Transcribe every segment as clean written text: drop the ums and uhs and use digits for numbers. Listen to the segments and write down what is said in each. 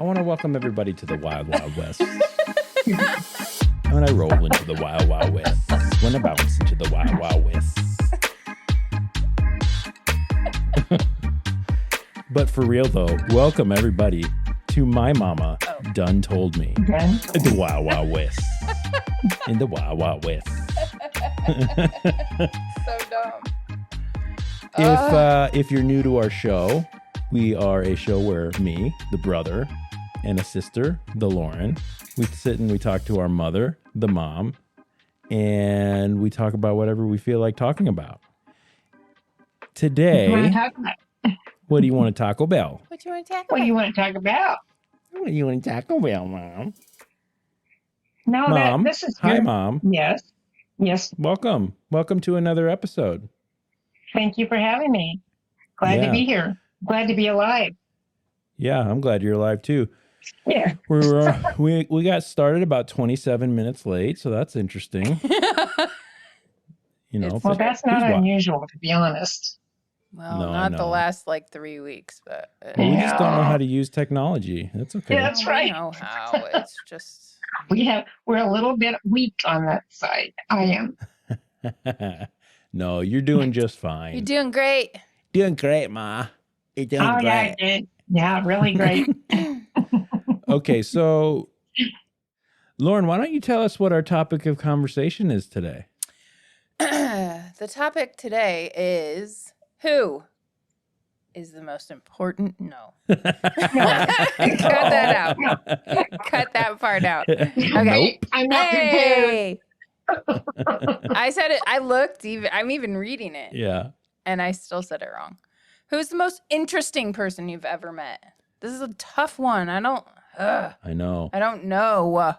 want to welcome everybody to the Wild Wild West. When I roll into the Wild Wild West. When I bounce into the Wild Wild West. But for real though, welcome everybody to My Mama Done Told Me. In the Wild Wild West. In the Wild Wild West. So dumb. If you're new to our show, we are a show where me, the brother, and a sister, the Lauren, we sit and we talk to our mother, the mom, and we talk about whatever we feel like talking about. Today, what do you want to Taco Bell? What do you want to talk about? What do you want to talk about? What do you want to Taco Bell, Mom? No, Mom, this is hi, your... Mom. Yes. Welcome to another episode. Thank you for having me. Glad to be here. Glad to be alive. Yeah, I'm glad you're alive too. Yeah. We got started about 27 minutes late, so that's interesting. Well, that's not unusual, to be honest. Well, No, not the last 3 weeks, but we just don't know how to use technology. That's okay. Yeah, that's right. I know how. It's just we're a little bit weak on that side. I am. No, you're doing just fine. You're doing great. Doing great, Ma. You're doing great. Yeah, I did. Yeah, really great. Okay, so Lauren, why don't you tell us what our topic of conversation is today? The topic today is who is the most important? No. Cut that out. Cut that part out. Okay. Nope. I'm not prepared. I said it. I looked. I'm even reading it. Yeah. And I still said it wrong. Who's the most interesting person you've ever met? This is a tough one. I know. I don't know.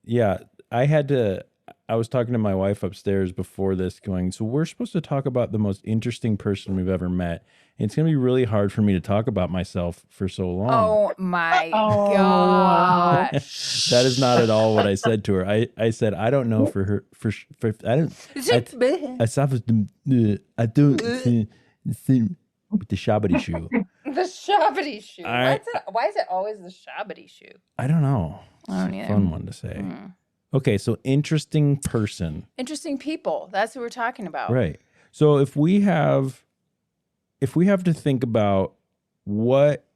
Yeah. I was talking to my wife upstairs before this going, so we're supposed to talk about the most interesting person we've ever met. And it's going to be really hard for me to talk about myself for so long. Oh my gosh. That is not at all what I said to her. I said, I don't know for her, I don't with the shabbity shoe. The shabbity shoe. Why is it always the shabbity shoe? I don't know. I don't it's either. A fun one to say. Okay, so interesting person. Interesting people. That's what we're talking about. Right. So if we have to think about what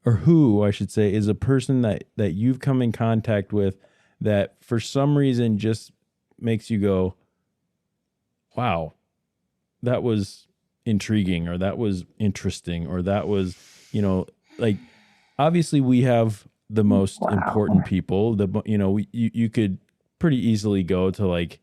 or who, I should say, is a person that you've come in contact with that for some reason just makes you go, wow, that was intriguing, or that was interesting, or that was, obviously we have the most important people. You could pretty easily go to like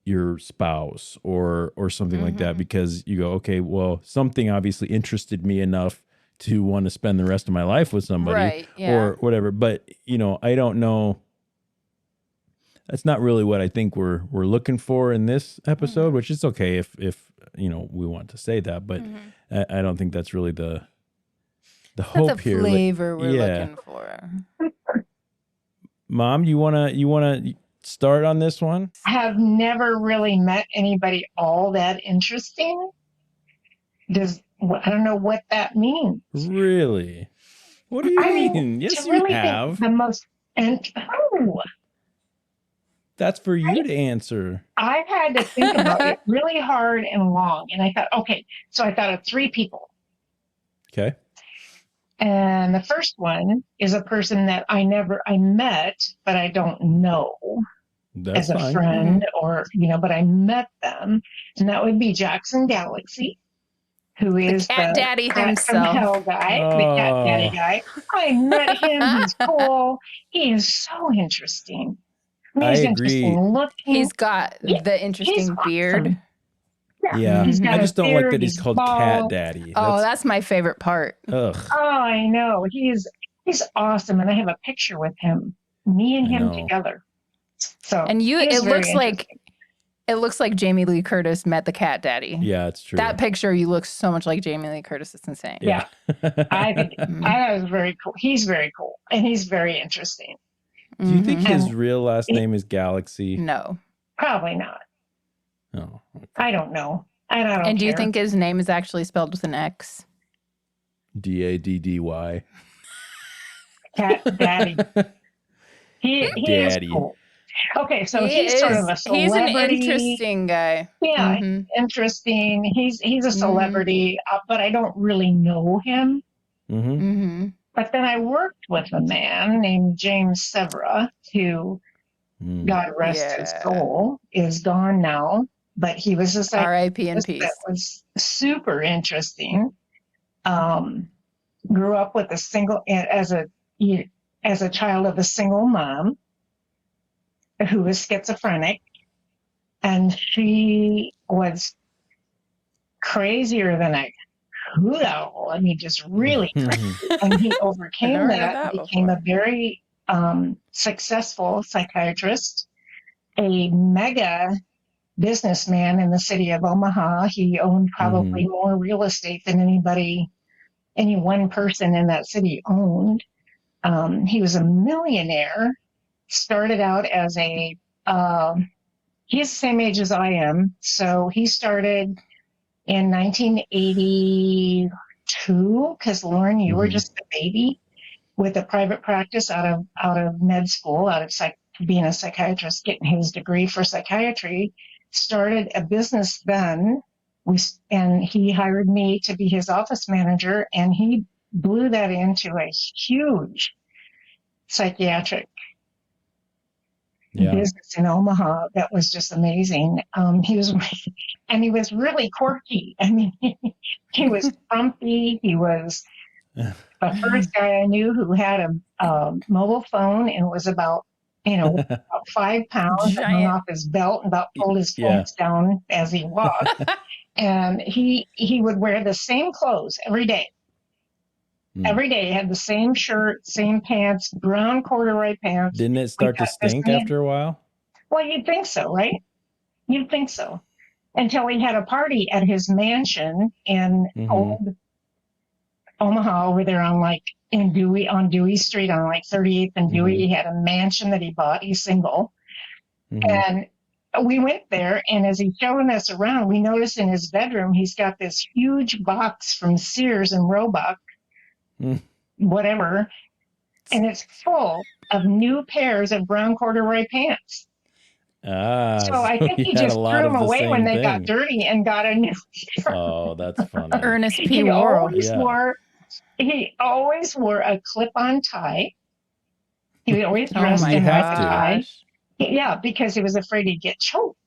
your spouse or something like that, because you go, okay, well, something obviously interested me enough to want to spend the rest of my life with somebody, right, yeah. or whatever. But I don't know. That's not really what I think we're looking for in this episode, which is okay if we want to say that, but I don't think that's really the hope here. The flavor we're looking for. Mom, you wanna start on this one? I have never really met anybody all that interesting. I don't know what that means. Really? What do you mean? Yes, you really have. The most That's for you to answer. I've had to think about it really hard and long, and I thought, so I thought of 3 people. Okay. And the first one is a person that I met, but I don't know That's as a fine. friend or, but I met them. And that would be Jackson Galaxy, who is the cat daddy himself. From Hell guy, the cat daddy guy. I met him. He's cool. He is so interesting. He's interesting looking. He's got the interesting beard. Awesome. Yeah. I just don't like that he's called bald. Cat Daddy. That's my favorite part. Ugh. Oh, I know. He's awesome. And I have a picture with him, me and him together. So and it looks like Jamie Lee Curtis met the Cat Daddy. Yeah, it's true. That picture, you look so much like Jamie Lee Curtis. It's insane. Yeah. I think that was very cool. He's very cool. And he's very interesting. Do you think his real last name is Galaxy? No. Probably not. Oh. Okay. I don't know. I don't And do you think his name is actually spelled with an X? Daddy. Cat Daddy. He is Daddy. cool. Okay, so he's sort of a He's an celebrity. interesting guy. Yeah, Mhm. interesting. He's a Mhm. celebrity, but I don't really know him. Mm-hmm. Mhm. But then I worked with a man named James Severa, who, God rest his Yeah. soul, is gone now. But he was a R.I.P. in psychologist that peace. was super interesting. Grew up with as a child of a single mom who was schizophrenic, and she was crazier than a hoodoo. I mean, just really crazy. And he overcame Never heard that, that became before. a very successful psychiatrist, a mega businessman in the city of Omaha. He owned probably more real estate than any one person in that city owned. He was a millionaire, started out as he's the same age as I am. So he started in 1982, because Lauren, you were just a baby, with a private practice out of med school, being a psychiatrist, getting his degree for psychiatry. Started a business then. And he hired me to be his office manager, and he blew that into a huge psychiatric business in Omaha that was just amazing. He was really quirky. I mean, he was frumpy. He was the first guy I knew who had a mobile phone, and was about 5 pounds, that hung Giant. off his belt and about pulled his pants down as he walked. And he would wear the same clothes every day. Every day he had the same shirt, same pants, brown corduroy pants. Didn't it start to stink after a while? Well, you'd think so, right? You'd think so. Until he had a party at his mansion in old Omaha, over there on Dewey Street on 38th and Dewey. He had a mansion that he bought. He's single. And we went there, and as he's showing us around, we noticed in his bedroom, he's got this huge box from Sears and Roebuck, whatever, and it's full of new pairs of brown corduroy pants. So I think he just threw them away when they got dirty and got a new pair. Oh, that's funny. Ernest P. Worrell. He always wore a clip-on tie. He always dressed in a tie. Yeah, because he was afraid he'd get choked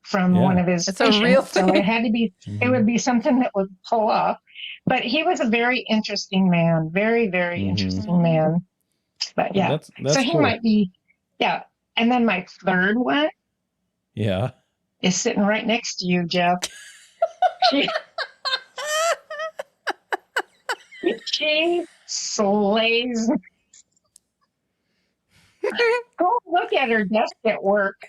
from one of his. It's a real thing. So it had to be. It would be something that would pull off. But he was a very interesting man. Very, very interesting man. But yeah, that's so he cool. might be. Yeah, and then my third one. Yeah. Is sitting right next to you, Jeff. She slays. Go look at her desk at work.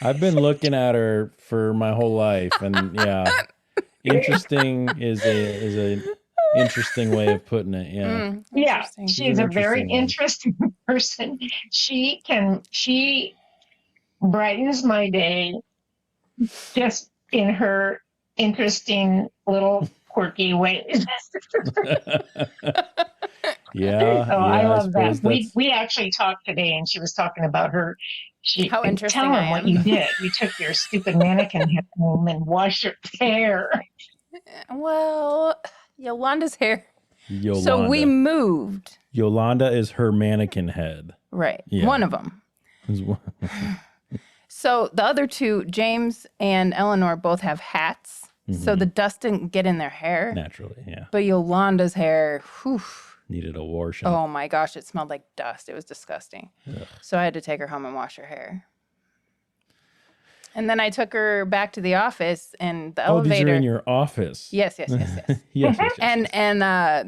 I've been looking at her for my whole life, and yeah, interesting is a interesting way of putting it. Yeah, yeah, she's a very interesting person. She brightens my day just in her interesting little quirky ways. Yeah, so I love that. We actually talked today, and she was talking about her. How interesting! Tell him what you did. You took your stupid mannequin head home and washed your hair. Well, Yolanda's hair. Yolanda. So we moved. Yolanda is her mannequin head. Right. Yeah. One of them. So the other two, James and Eleanor, both have hats. So the dust didn't get in their hair. Naturally, yeah. But Yolanda's hair, needed a washing. Oh my gosh, it smelled like dust. It was disgusting. Ugh. So I had to take her home and wash her hair. And then I took her back to the office, and the elevator. Oh, these are in your office. Yes. yes. And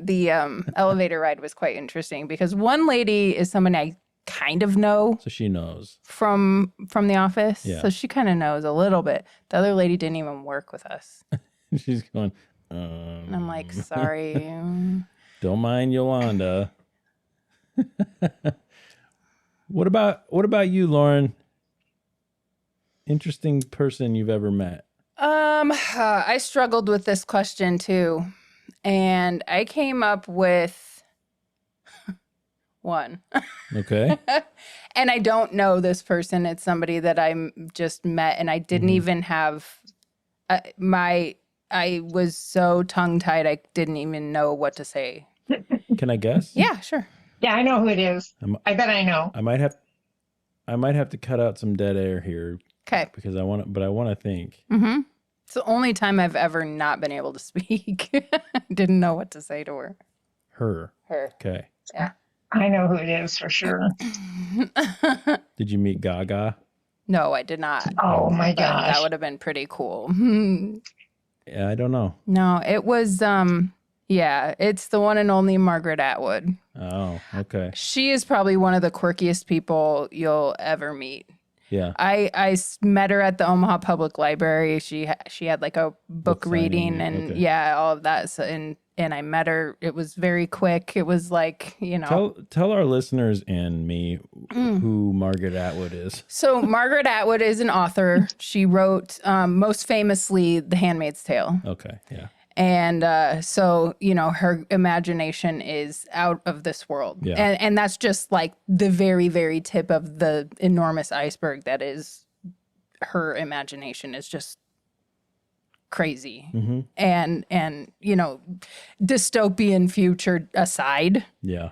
the elevator ride was quite interesting because one lady is someone I kind of know. So she knows from the office. Yeah. So she kind of knows a little bit. The other lady didn't even work with us. She's going. And I'm like, sorry. Don't mind Yolanda. What about you, Lauren? Interesting person you've ever met? I struggled with this question too. And I came up with one. Okay. And I don't know this person. It's somebody that I just met, and I didn't even have I was so tongue-tied, I didn't even know what to say. Can I guess? Yeah, sure. Yeah, I know who it is. I bet I know. I might have to cut out some dead air here Okay. because I want to think. Mm-hmm. It's the only time I've ever not been able to speak. Didn't know what to say to her. Her. Okay. Yeah. I know who it is for sure. Did you meet Gaga? No, I did not. Oh my But that gosh. would have been pretty cool. Yeah, I don't know. No, it was it's the one and only Margaret Atwood. Oh, okay. She is probably one of the quirkiest people you'll ever meet. Yeah. I met her at the Omaha Public Library. She had like a book signing, reading and okay. all of that. So, and I met her. It was very quick. It was like, Tell our listeners and me who Margaret Atwood is. So Margaret Atwood is an author. She wrote most famously The Handmaid's Tale. Okay. Yeah. And so, her imagination is out of this world. Yeah. And that's just like the very, very tip of the enormous iceberg that is her imagination is just crazy. Mm-hmm. And dystopian future aside, Yeah.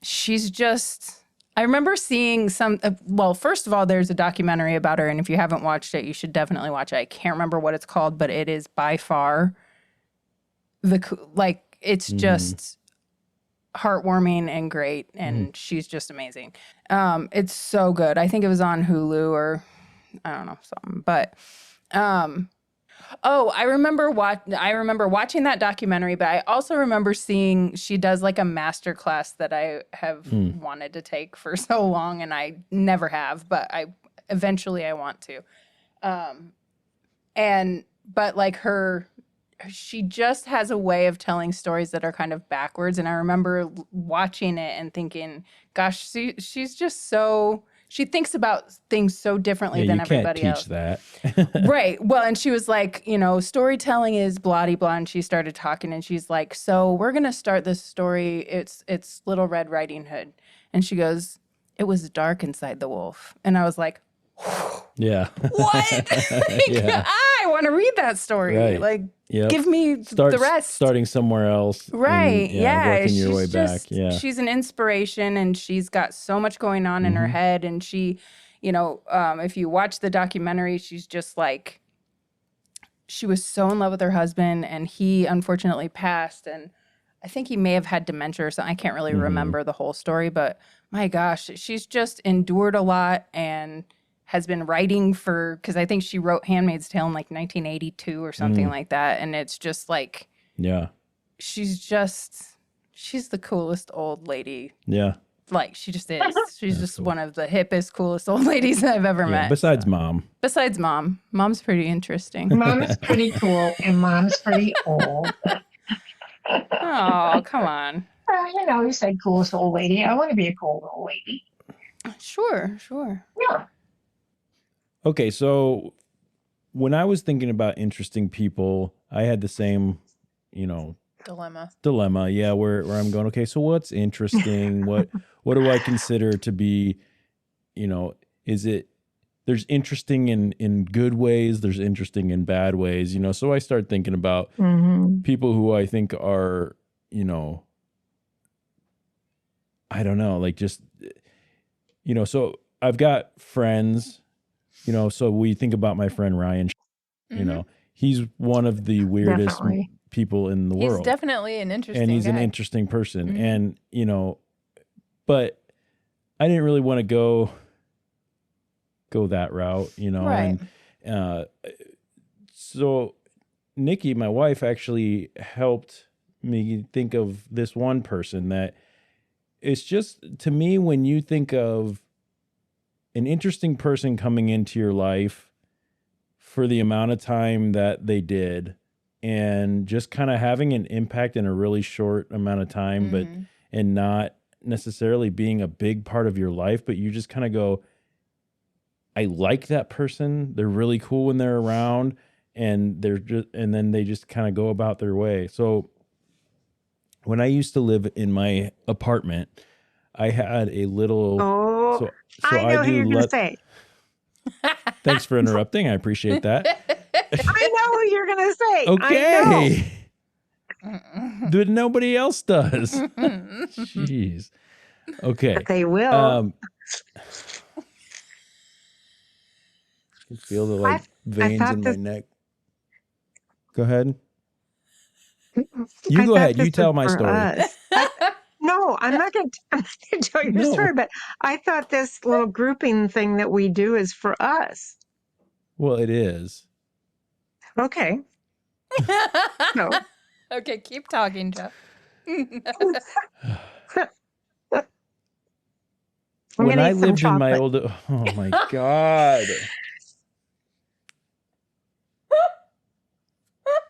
she's just... I remember seeing first of all, there's a documentary about her, and if you haven't watched it, you should definitely watch it. I can't remember what it's called, but it is by far it's just heartwarming and great, and she's just amazing. It's so good. I think it was on Hulu or I don't know, something. But I remember watching that documentary, but I also remember seeing she does like a master class that I have wanted to take for so long, and I never have, but eventually I want to. But like she just has a way of telling stories that are kind of backwards. And I remember watching it and thinking, gosh, she's just she thinks about things so differently than everybody else. You can't teach that. Right. Well, and she was like, storytelling is blah, blah, and she started talking, and she's like, so we're going to start this story. It's Little Red Riding Hood. And she goes, it was dark inside the wolf. And I was like, yeah. What? Yeah. I want to read that story. Right. Like, Yep. give me the rest. Starting somewhere else. Right. And, working your way back. Yeah. She's an inspiration, and she's got so much going on in her head. And she, if you watch the documentary, she's just like, she was so in love with her husband, and he unfortunately passed. And I think he may have had dementia or something. I can't really remember the whole story, but my gosh, she's just endured a lot and has been writing because I think she wrote Handmaid's Tale in like 1982 or something like that. And it's just like, yeah, she's the coolest old lady. Yeah. Like, she just is. She's just one of the hippest, coolest old ladies I've ever met. Besides mom. Besides mom. Mom's pretty interesting. Mom's pretty cool, and mom's pretty old. Oh, come on. You said coolest old lady. I want to be a cool old lady. Sure. Yeah. Okay, so when I was thinking about interesting people, I had the same, dilemma. Yeah, where I'm going, okay, so what's interesting? what do I consider to be, is it, there's interesting in good ways, there's interesting in bad ways, so I start thinking about people who I think are, I don't know, like just, so I've got friends, so we think about my friend Ryan, he's one of the weirdest people in the world. He's definitely an interesting and he's guy. an interesting person. And, but I didn't really want to go that route, Right. And so Nikki, my wife, actually helped me think of this one person that it's just, to me, when you think of an interesting person coming into your life for the amount of time that they did and just kind of having an impact in a really short amount of time, but and not necessarily being a big part of your life, but you just kind of go, I like that person. They're really cool when they're around, and then they just kind of go about their way. So when I used to live in my apartment, I had a little. Oh, So I know who you're going to say. Thanks for interrupting. I appreciate that. I know who you're going to say. Okay. But nobody else does. Jeez. Okay. But they will. I can feel the like veins in my neck. Go ahead. You go ahead. You tell my story. No, I'm not going to tell your story, but I thought this little grouping thing that we do is for us. Well, it is. Okay. No. Okay, keep talking, Jeff. When I lived in my old, oh my God.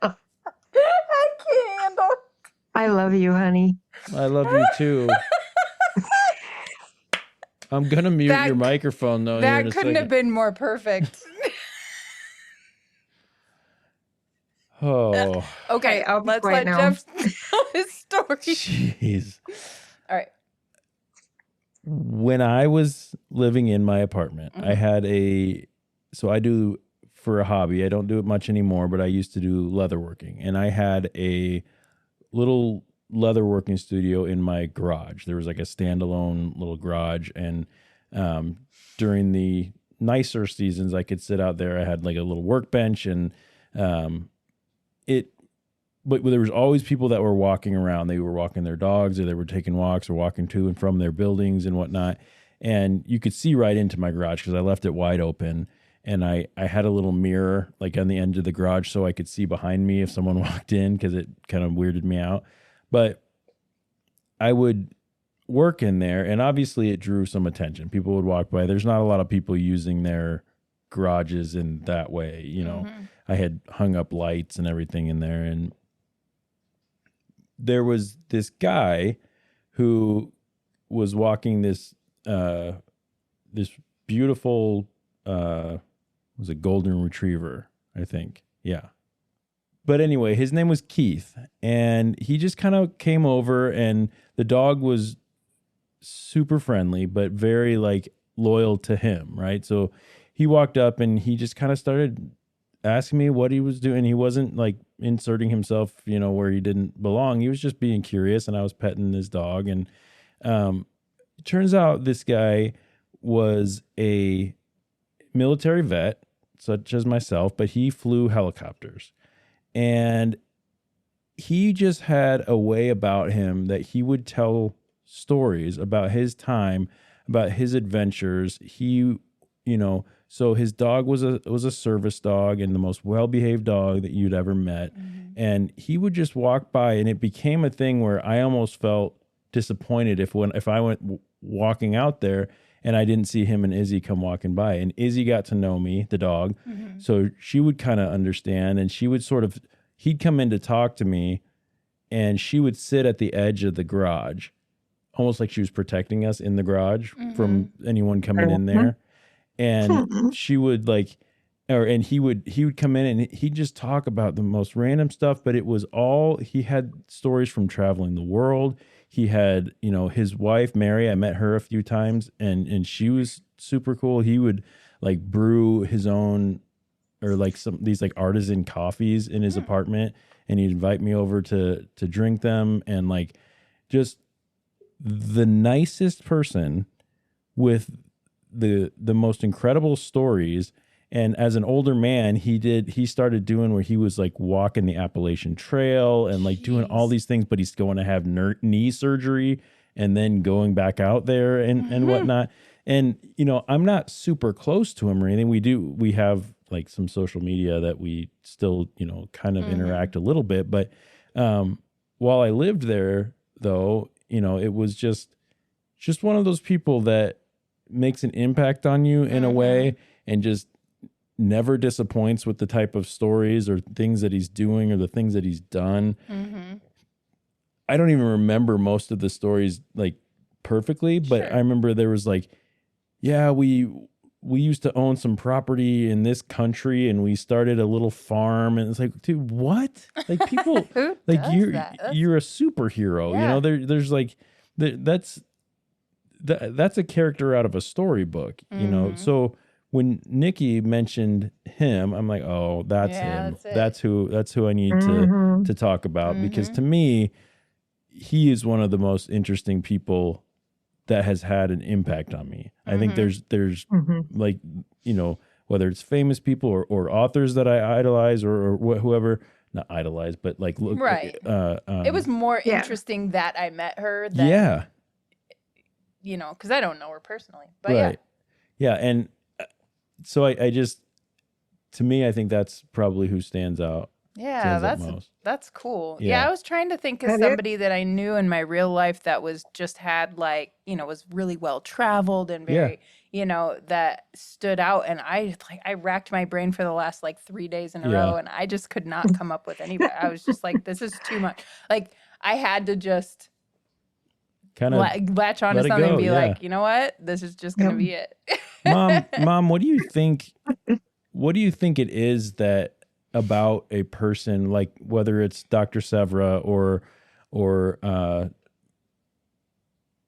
I can't handle it. I love you, honey. I love you too. I'm going to mute your microphone though. That couldn't have been more perfect. Oh. Okay, let's let Jeff tell his story. Jeez. All right. When I was living in my apartment, I had so I do for a hobby. I don't do it much anymore, but I used to do leatherworking. And I had a little leatherworking studio in my garage. There was like a standalone little garage. And during the nicer seasons, I could sit out there. I had like a little workbench and but there was always people that were walking around. They were walking their dogs or they were taking walks or walking to and from their buildings and whatnot. And you could see right into my garage because I left it wide open. And I had a little mirror like on the end of the garage so I could see behind me if someone walked in because it kind of weirded me out. But I would work in there and obviously it drew some attention. People would walk by. There's not a lot of people using their garages in that way. You know, I had hung up lights and everything in there. And there was this guy who was walking this beautiful, was a golden retriever, I think. Yeah. But anyway, his name was Keith and he just kind of came over and the dog was super friendly, but very like loyal to him. Right. So he walked up and he just kind of started asking me what he was doing. He wasn't like inserting himself, you know, where he didn't belong. He was just being curious and I was petting his dog. And it turns out this guy was a military vet, such as myself, but he flew helicopters. And he just had a way about him that he would tell stories about his time, about his adventures. He, you know, so his dog was a service dog and the most well-behaved dog that you'd ever met. And he would just walk by and it became a thing where I almost felt disappointed if I went walking out there and I didn't see him and Izzy come walking by. And Izzy got to know me, the dog. So she would kind of understand and she would he'd come in to talk to me and she would sit at the edge of the garage, almost like she was protecting us in the garage from anyone coming in there. And she would he would come in and he'd just talk about the most random stuff, but it was he had stories from traveling the world. He had, you know, his wife, Mary, I met her a few times and she was super cool. He would like brew his own or like these like artisan coffees in his apartment and he'd invite me over to drink them and like just the nicest person with the most incredible stories. And as an older man, he started doing where he was like walking the Appalachian Trail and like doing all these things, but he's going to have knee surgery and then going back out there and whatnot. And, you know, I'm not super close to him or anything. We have like some social media that we still, you know, kind of interact a little bit. But while I lived there though, you know, it was just one of those people that makes an impact on you in a way and just never disappoints with the type of stories or things that he's doing or the things that he's done. I don't even remember most of the stories like perfectly, but I remember there was like, yeah, we used to own some property in this country and we started a little farm and it's like, dude, what? Like people like you're a superhero, you know, there's like, that's that's a character out of a storybook, you know. Mhm. So when Nikki mentioned him, I'm like, oh, that's Yeah, him. that's it. That's who I need Mhm. to talk about, because Mhm. to me, he is one of the most interesting people that has had an impact on me. I think Mhm. there's Mhm. like, you know, whether it's famous people or authors that I idolize or whoever, not idolize, but like look, Right. It was more Yeah. interesting that I met her than, yeah, you know, because I don't know her personally. But right. Yeah. And so I just, to me, I think that's probably who stands out yeah, most. that's cool. Yeah. Yeah, I was trying to think of That is- somebody that I knew in my real life that was just had like, you know, was really well traveled and Yeah. very, you know, that stood out. And I racked my brain for the last like 3 days in a Yeah. row, and I just could not come up with anybody. I was just like, this is too much. Like I had to just Kind of latch on to let it something and go, be yeah. like, you know what, this is just gonna Yep. be it. mom, what do you think it is that about a person, like whether it's Dr. Severa or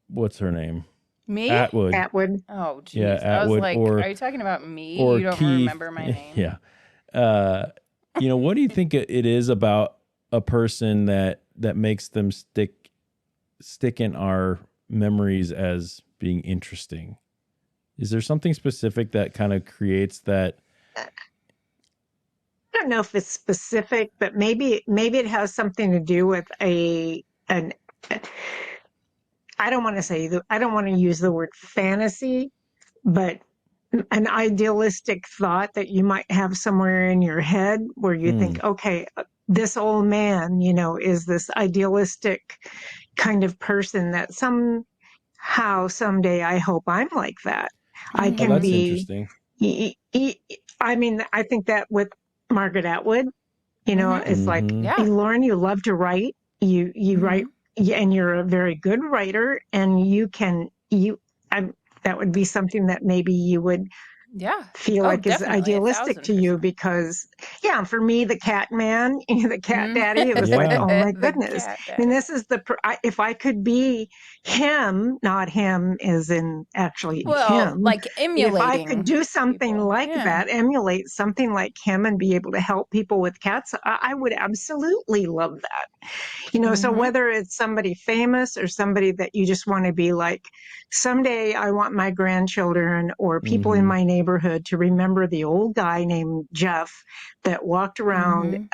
what's her name? Me? Atwood. Atwood. Oh, geez. Yeah, I was Atwood like, or are you talking about me? or You don't Keith. remember my name? Yeah. You know, what do you think it is about a person that makes them stick in our memories as being interesting? Is there something specific that kind of creates that? I don't know if it's specific, but maybe it has something to do with an I don't want to use the word fantasy, but an idealistic thought that you might have somewhere in your head where you think, okay, this old man, you know, is this idealistic kind of person that somehow, someday, I hope I'm like that. I Oh, can that's be, interesting. I mean, I think that with Margaret Atwood, you know, Mhm. it's like, Mhm. Yeah. hey, Lauren, you love to write. You write, and you're a very good writer, and that would be something that maybe you would Yeah. feel Oh, like is definitely, idealistic to you 1000%. because, yeah, for me, the cat man, the cat Mhm. daddy, it was like, Yeah. oh my The goodness. cat I mean, daddy. this is if I could be him, not him as in actually Well, him. like If I could emulating do something people. like Yeah. that, emulate something like him and be able to help people with cats, I would absolutely love that. You know, so Mhm. whether it's somebody famous or somebody that you just want to be like, someday I want my grandchildren or people in Mhm. my neighborhood to remember the old guy named Jeff that walked around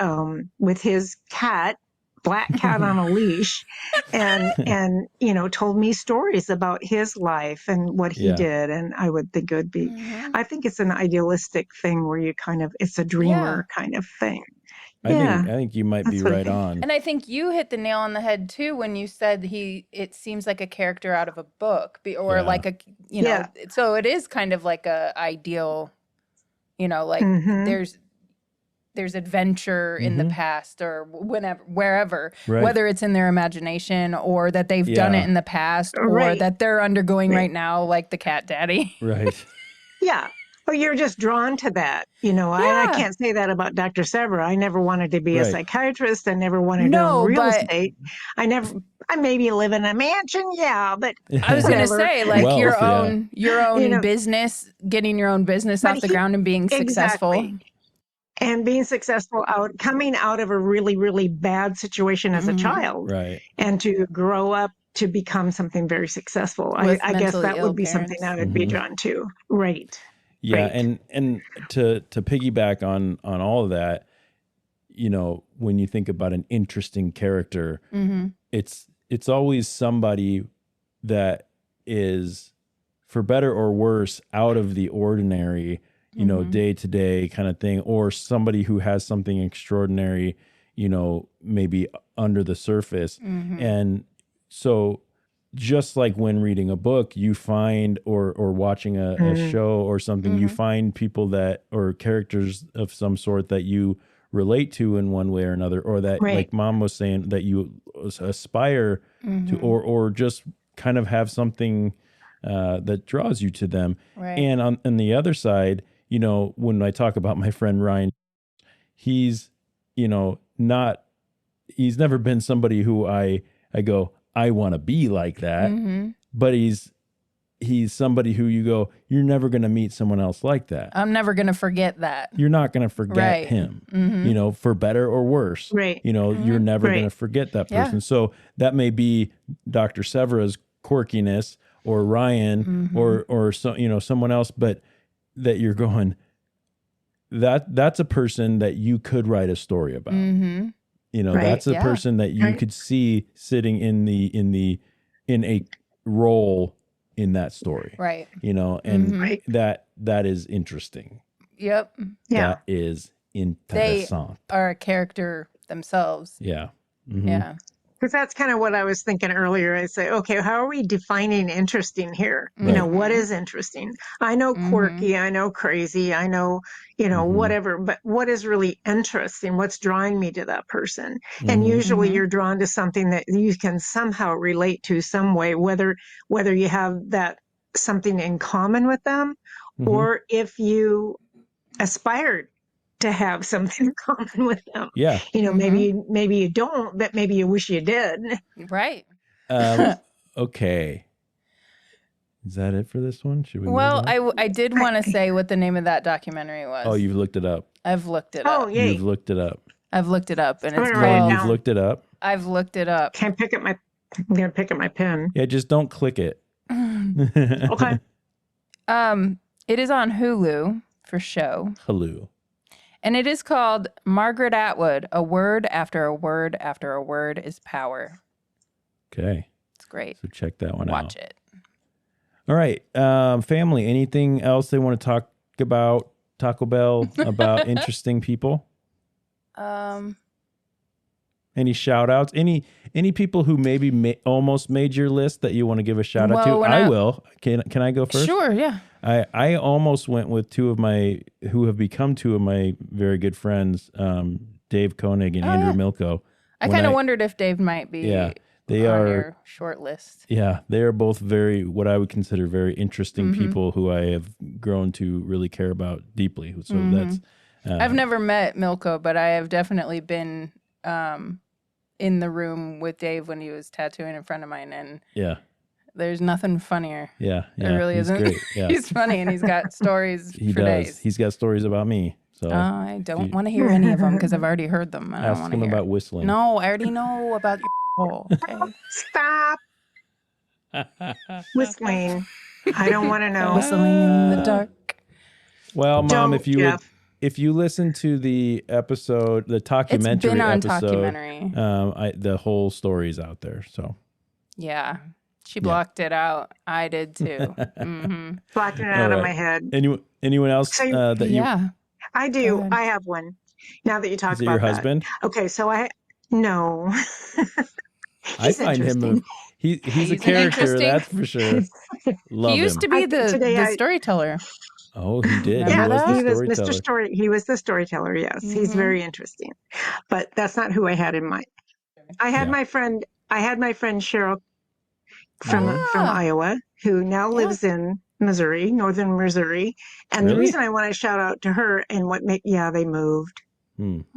with his cat, black cat on a leash, and you know, told me stories about his life and what he Yeah. did. And I would think it would be, Mhm. I think it's an idealistic thing where you kind of, it's a Yeah. dreamer kind of thing. I Yeah, think you might be that's what I right think. on. And I think you hit the nail on the head too when you said it seems like a character out of a book or Yeah. like a, you know, Yeah. so it is kind of like a ideal, you know, like Mhm. there's adventure in the Mhm. past or wherever, Right. whether it's in their imagination or that they've done it Yeah. in the past or Right. that they're undergoing Right. right now, like the cat daddy. Right. Yeah. But you're just drawn to that. You know, I Yeah. can't say that about Dr. Severa. I never wanted to be a Right. psychiatrist. I never wanted to own No, real but estate. I maybe live in a mansion. Yeah, but I was gonna whatever. say, like Wealth, your yeah. own You know, business, getting your own business but off the ground and being successful. exactly. And being successful coming out of a really, really bad situation as a Mhm. child Right. and to grow up to become something very successful. With I guess mentally that ill would be something parents. I would be Mhm. drawn to. Right. Yeah, Right. and to piggyback on all of that, you know, when you think about an interesting character, Mm-hmm. it's always somebody that is, for better or worse, out of the ordinary, you know, Mhm. day to day kind of thing, or somebody who has something extraordinary, you know, maybe under the surface. Mhm. And so just like when reading a book, you find or watching a Mhm. show or something, you Mhm. find people that or characters of some sort that you relate to in one way or another, or that, Right. like Mom was saying, that you aspire to, Mhm. or just kind of have something that draws you to them. Right. And on the other side, you know, when I talk about my friend Ryan, he's, you know, he's never been somebody who I go, I want to be like that, Mhm. but he's he's somebody who you go, you're never going to meet someone else like that. I'm never going to forget that. You're not going to forget Right. him, Mhm. you know, for better or worse. Right. You know, you're never Right. going to forget that Yeah. person. So that may be Dr. Severa's quirkiness or Ryan or so, you know, someone else, but that you're going, that's a person that you could write a story about. Mm-hmm. You know, Right. that's a Yeah. person that you Right. could see sitting in a role in that story. Right. You know, and Right. that is interesting. Yep. Yeah. That is They interessant. are a character themselves. Yeah. Mhm. Yeah. Because that's kind of what I was thinking earlier. I say, okay, how are we defining interesting here? You Right. know, what is interesting? I know quirky, I know crazy, I know, you know, Mhm. whatever, but what is really interesting? What's drawing me to that person? And Mhm. usually Mhm. you're drawn to something that you can somehow relate to some way, whether you have that something in common with them Mhm. or if you aspired to have something in common with them. Yeah. You know, maybe you don't, but maybe you wish you did. Right. Okay. Is that it for this one? Should we Well, move on? I did want to say what the name of that documentary was. Oh, you've looked it up. I've looked it Oh, up. yay. You've looked it up. I've looked it up, and I'm it's gonna write it Lauren, called. you've down. looked it up. I've looked it up. I'm going to pick up my pen. Yeah, just don't click it. Okay. It is on Hulu for show, Hello. and it is called Margaret Atwood. A word after a word after a word is power. Okay. It's great. So check that one out. Watch it. All right. Family, anything else they want to talk about Taco Bell, about interesting people? Any shout outs? Any people who maybe almost made your list that you want to give a shout out to? Well, when I I- will. Can I go first? Sure, yeah. I almost went with who have become two of my very good friends, Dave Koenig and Andrew yeah. Milko. I When kind of wondered if Dave might be they on are your short list. Yeah, they are both what I would consider very interesting Mm-hmm. people who I have grown to really care about deeply. So Mm-hmm. that's I've never met Milko, but I have definitely been in the room with Dave when he was tattooing in front of mine, and yeah. there's nothing funnier. Yeah, There really he's isn't. great. Yeah, He's funny, and he's got stories he for does. days. He's got stories about me. So I don't want to hear any of them because I've already heard them. I don't ask want to him hear. about whistling. No, I already know about your hole. Okay. Stop whistling. I don't want to know. Whistling in the dark. Well, Mom, Don't, Jeff. if you listen to the episode, the It's documentary been on episode, documentary. the whole story's out there. So Yeah. She blocked it out. I did too. Blocking it All out of right. my head. anyone else So, that you Yeah. I Go do. ahead. I have one. Now that you talk is it about your that. husband? Okay, so no. I He's find him interesting. he's a He's character, interesting. that's for sure. Love He used him. to be Today the I- storyteller. Oh, he did. Remember He was that? the he was storyteller. Mr. Story. He was the storyteller. Yes, he's Mhm. very interesting. But that's not who I had in mind. I had Yeah. my friend Cheryl from Ah. Iowa, who now Yeah. lives in Missouri, northern Missouri. And the Really? reason I want to shout out to her and they moved.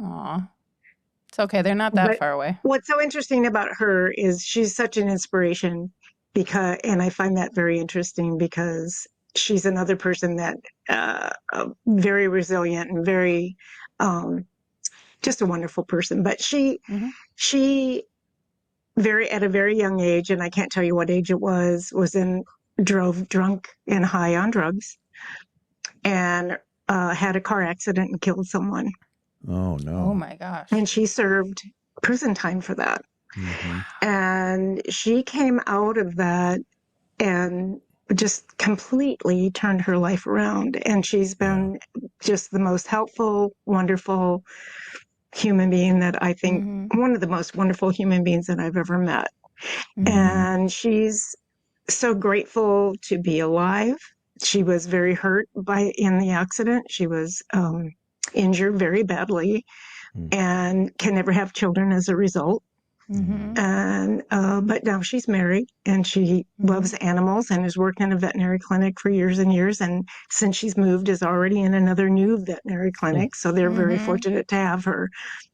Aw. It's okay. They're not that But- far away. What's so interesting about her is she's such an inspiration and I find that very interesting because she's another person that very resilient and very just a wonderful person. But she at a very young age, and I can't tell you what age it was drove drunk and high on drugs and had a car accident and killed someone. Oh no. Oh my gosh. And she served prison time for that. Mhm. And she came out of that and just completely turned her life around. And she's been just the most helpful, wonderful human being that I think one of the most wonderful human beings that I've ever met. And she's so grateful to be alive. She was very hurt in the accident. She was injured very badly and can never have children as a result. And but now she's married and she loves animals and has worked in a veterinary clinic for years and years, and since she's moved is already in another new veterinary clinic, so they're very fortunate to have her.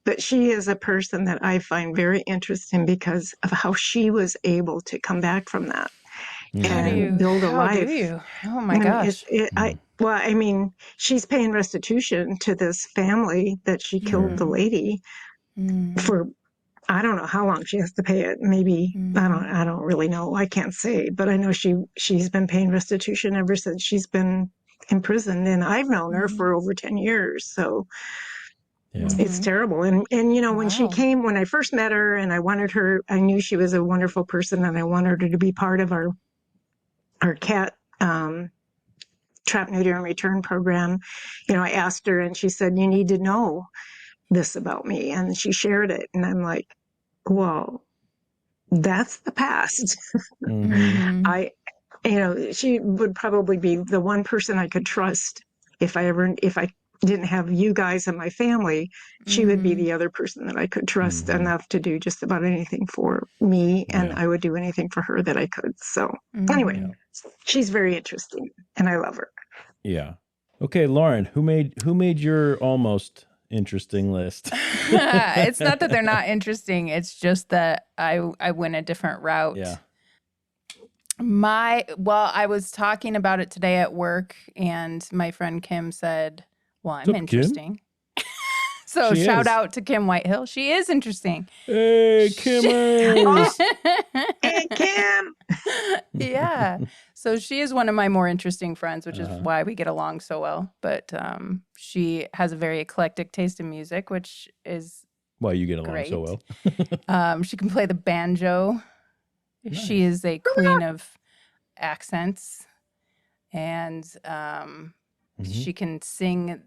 But she is a person that I find very interesting because of how she was able to come back from that and build a how life. do you? Oh my And gosh. well, I mean, she's paying restitution to this family that she killed the lady for. I don't know how long she has to pay it. Maybe I don't really know. I can't say, but I know she's been paying restitution ever since she's been imprisoned, and I've known her for over 10 years. So it's terrible. And when she came, when I first met her, and I wanted her, I knew she was a wonderful person, and I wanted her to be part of our cat trap, neuter, and return program. I asked her, and she said, "You need to know this about me," and she shared it, and I'm like, well, that's the past. She would probably be the one person I could trust if I didn't have you guys and my family. She would be the other person that I could trust enough to do just about anything for me, and I would do anything for her that I could. So anyway, she's very interesting, and I love her. Yeah. Okay, Lauren, who made your almost interesting list? It's not that they're not interesting. It's just that I went a different route. Yeah. I was talking about it today at work, and my friend Kim said, "Well, I'm interesting." So shout out to Kim Whitehill. She is interesting. Hey, Kimmers. Hey, Kim. Yeah. So she is one of my more interesting friends, which is why we get along so well. But she has a very eclectic taste in music, which is why you get along great. so well. She can play the banjo. Nice. She is a queen of accents, and she can sing.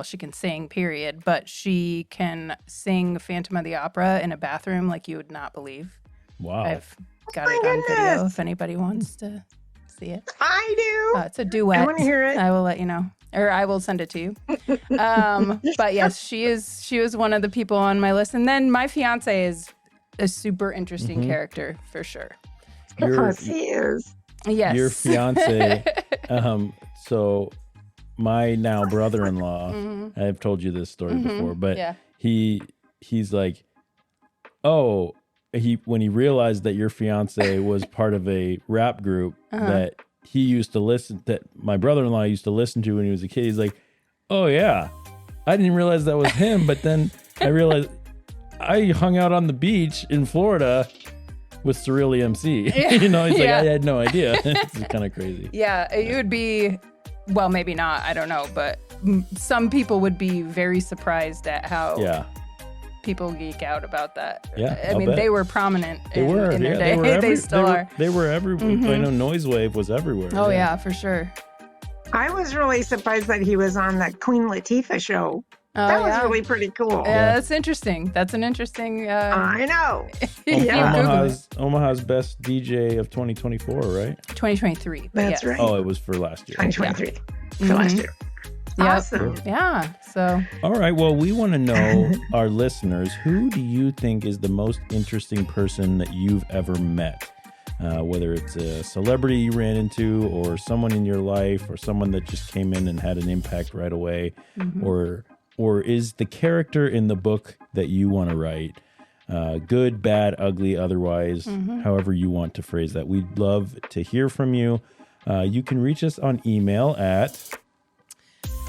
She can sing, period, but she can sing Phantom of the Opera in a bathroom like you would not believe. Wow. I've got it on video if anybody wants to see it. I do. It's a duet. I want to hear it. I will let you know, or I will send it to you. But yes, she was one of the people on my list. And then my fiance is a super interesting character for sure. Because he is. Yes. Your fiance. So my now brother-in-law, I've told you this story before, but he's like, when he realized that your fiance was part of a rap group that he used to listen, that my brother-in-law used to listen to when he was a kid, he's like, oh yeah, I didn't realize that was him, but then I realized I hung out on the beach in Florida with Surreal MC. He's like, I had no idea. It's kind of crazy. Yeah, it would be, well, maybe not, I don't know, but some people would be very surprised at how people geek out about that. Yeah, I mean, they were prominent in their day. They still are. They were everywhere. I know Noise Wave was everywhere. Oh, yeah, for sure. I was really surprised that he was on the Queen Latifah show. That was really pretty cool. Yeah, that's interesting. That's an interesting... I know. Omaha's best DJ of 2024, right? 2023. That's right. Oh, it was for last year. 2023. For last year. Yep. Awesome. Yeah. So. All right. Well, we want to know, our listeners, who do you think is the most interesting person that you've ever met? Whether it's a celebrity you ran into, or someone in your life, or someone that just came in and had an impact right away, or is the character in the book that you want to write good, bad, ugly, otherwise, however you want to phrase that. We'd love to hear from you. You can reach us on email at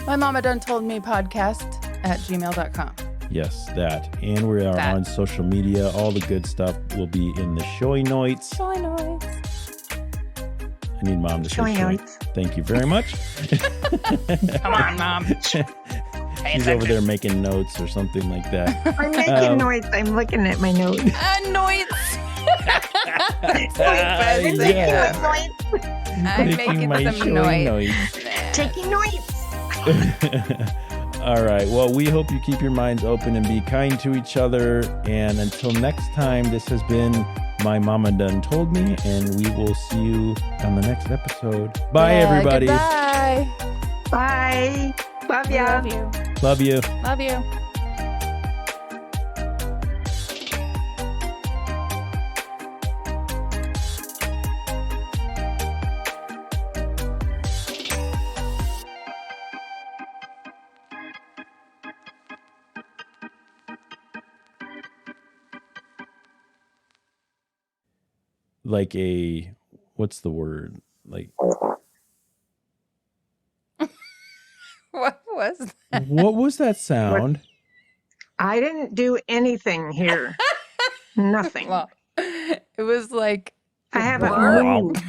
My Mama Done Told Me podcast @gmail.com. Yes, that. And we are on social media. All the good stuff will be in the showy notes. Showy notes. I need Mom to showy say showy. Notes. Thank you very much. Come on, Mom. She's over there making notes or something like that. I'm making notes. I'm looking at my notes. Notes. I'm making my some noise. Taking notes. All right. Well, we hope you keep your minds open and be kind to each other. And until next time, this has been My Mama Done Told Me, and we will see you on the next episode. Bye, everybody. Goodbye. Bye. Love ya. Love you. Love you. Love you. like a, what's the word? Like, What was that? what was that sound? I didn't do anything here. Nothing. Well, it was like I haven't Wow. moved.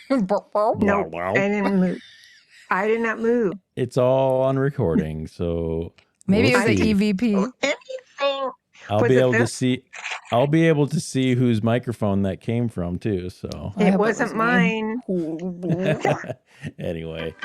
Wow, No, wow. I didn't move. I did not move. It's all on recording, so maybe we'll it was see. the EVP. Anything. I'll Was be it able to this? see. I'll be able to see whose microphone that came from too. So I It hope wasn't was me. mine. anyway,